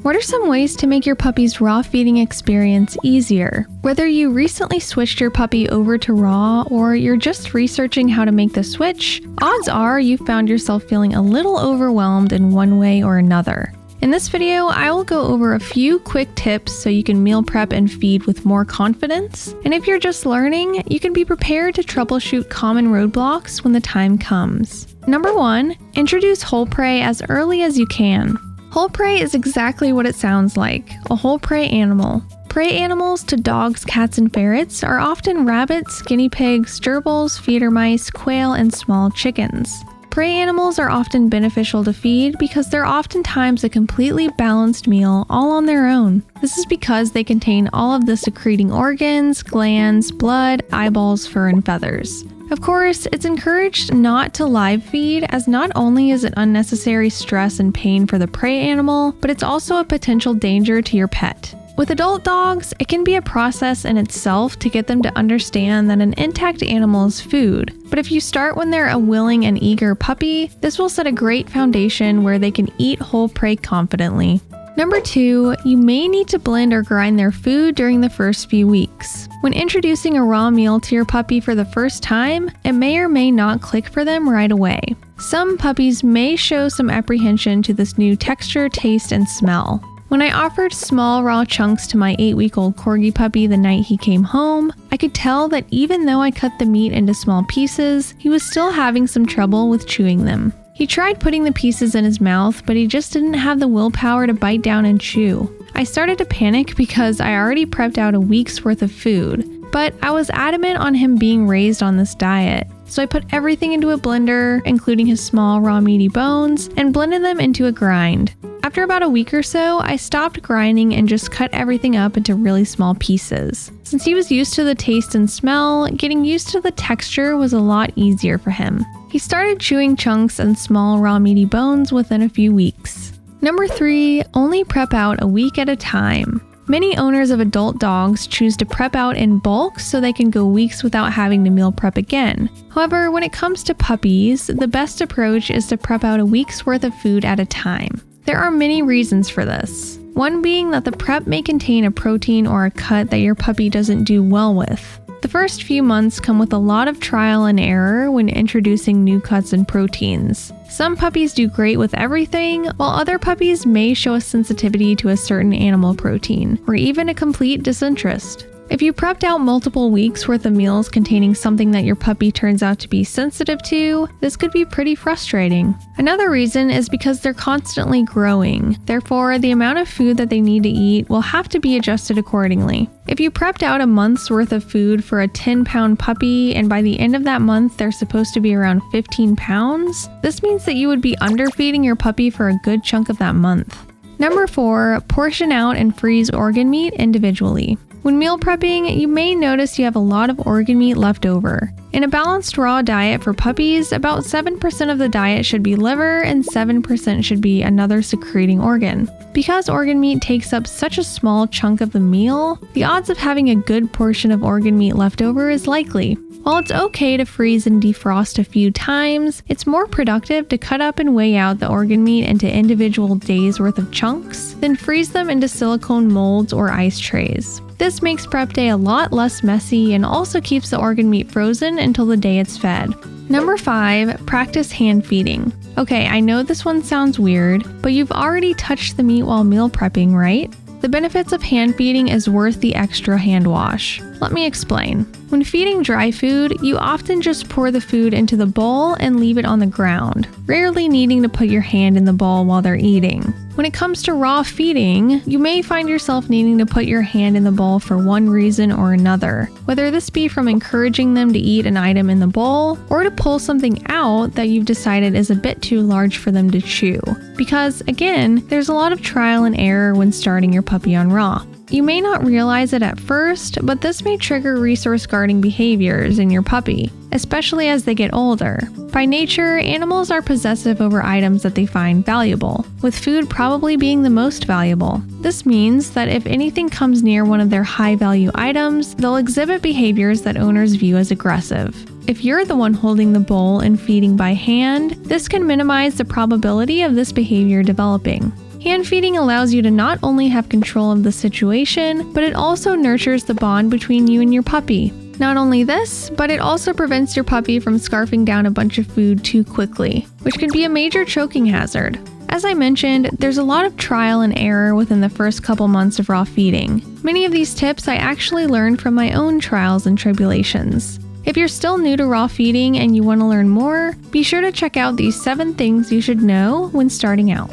What are some ways to make your puppy's raw feeding experience easier? Whether you recently switched your puppy over to raw or you're just researching how to make the switch, odds are you found yourself feeling a little overwhelmed in one way or another. In this video, I will go over a few quick tips so you can meal prep and feed with more confidence. And if you're just learning, you can be prepared to troubleshoot common roadblocks when the time comes. Number 1, introduce whole prey as early as you can. Whole prey is exactly what it sounds like, a whole prey animal. Prey animals to dogs, cats, and ferrets are often rabbits, guinea pigs, gerbils, feeder mice, quail, and small chickens. Prey animals are often beneficial to feed because they're oftentimes a completely balanced meal all on their own. This is because they contain all of the secreting organs, glands, blood, eyeballs, fur, and feathers. Of course, it's encouraged not to live feed, as not only is it unnecessary stress and pain for the prey animal, but it's also a potential danger to your pet. With adult dogs, it can be a process in itself to get them to understand that an intact animal is food. But if you start when they're a willing and eager puppy, this will set a great foundation where they can eat whole prey confidently. Number 2, you may need to blend or grind their food during the first few weeks. When introducing a raw meal to your puppy for the first time, it may or may not click for them right away. Some puppies may show some apprehension to this new texture, taste, and smell. When I offered small raw chunks to my 8-week-old corgi puppy the night he came home, I could tell that even though I cut the meat into small pieces, he was still having some trouble with chewing them. He tried putting the pieces in his mouth, but he just didn't have the willpower to bite down and chew. I started to panic because I already prepped out a week's worth of food, but I was adamant on him being raised on this diet. So I put everything into a blender, including his small raw meaty bones, and blended them into a grind. After about a week or so, I stopped grinding and just cut everything up into really small pieces. Since he was used to the taste and smell, getting used to the texture was a lot easier for him. He started chewing chunks and small raw meaty bones within a few weeks. Number 3, only prep out a week at a time. Many owners of adult dogs choose to prep out in bulk so they can go weeks without having to meal prep again. However, when it comes to puppies, the best approach is to prep out a week's worth of food at a time. There are many reasons for this. One being that the prep may contain a protein or a cut that your puppy doesn't do well with. The first few months come with a lot of trial and error when introducing new cuts and proteins. Some puppies do great with everything, while other puppies may show a sensitivity to a certain animal protein, or even a complete disinterest. If you prepped out multiple weeks worth of meals containing something that your puppy turns out to be sensitive to, this could be pretty frustrating. Another reason is because they're constantly growing. Therefore, the amount of food that they need to eat will have to be adjusted accordingly. If you prepped out a month's worth of food for a 10-pound puppy, and by the end of that month they're supposed to be around 15 pounds, this means that you would be underfeeding your puppy for a good chunk of that month. Number 4, portion out and freeze organ meat individually. When meal prepping, you may notice you have a lot of organ meat left over. In a balanced raw diet for puppies, about 7% of the diet should be liver and 7% should be another secreting organ. Because organ meat takes up such a small chunk of the meal, the odds of having a good portion of organ meat left over is likely. While it's okay to freeze and defrost a few times, it's more productive to cut up and weigh out the organ meat into individual days worth of chunks, then freeze them into silicone molds or ice trays. This makes prep day a lot less messy and also keeps the organ meat frozen until the day it's fed. Number 5, practice hand feeding. Okay, I know this one sounds weird, but you've already touched the meat while meal prepping, right? The benefits of hand feeding is worth the extra hand wash. Let me explain. When feeding dry food, you often just pour the food into the bowl and leave it on the ground, rarely needing to put your hand in the bowl while they're eating. When it comes to raw feeding, you may find yourself needing to put your hand in the bowl for one reason or another, whether this be from encouraging them to eat an item in the bowl or to pull something out that you've decided is a bit too large for them to chew. Because, again, there's a lot of trial and error when starting your puppy on raw. You may not realize it at first, but this may trigger resource guarding behaviors in your puppy, especially as they get older. By nature, animals are possessive over items that they find valuable, with food probably being the most valuable. This means that if anything comes near one of their high-value items, they'll exhibit behaviors that owners view as aggressive. If you're the one holding the bowl and feeding by hand, this can minimize the probability of this behavior developing. Hand feeding allows you to not only have control of the situation, but it also nurtures the bond between you and your puppy. Not only this, but it also prevents your puppy from scarfing down a bunch of food too quickly, which can be a major choking hazard. As I mentioned, there's a lot of trial and error within the first couple months of raw feeding. Many of these tips I actually learned from my own trials and tribulations. If you're still new to raw feeding and you want to learn more, be sure to check out these 7 things you should know when starting out.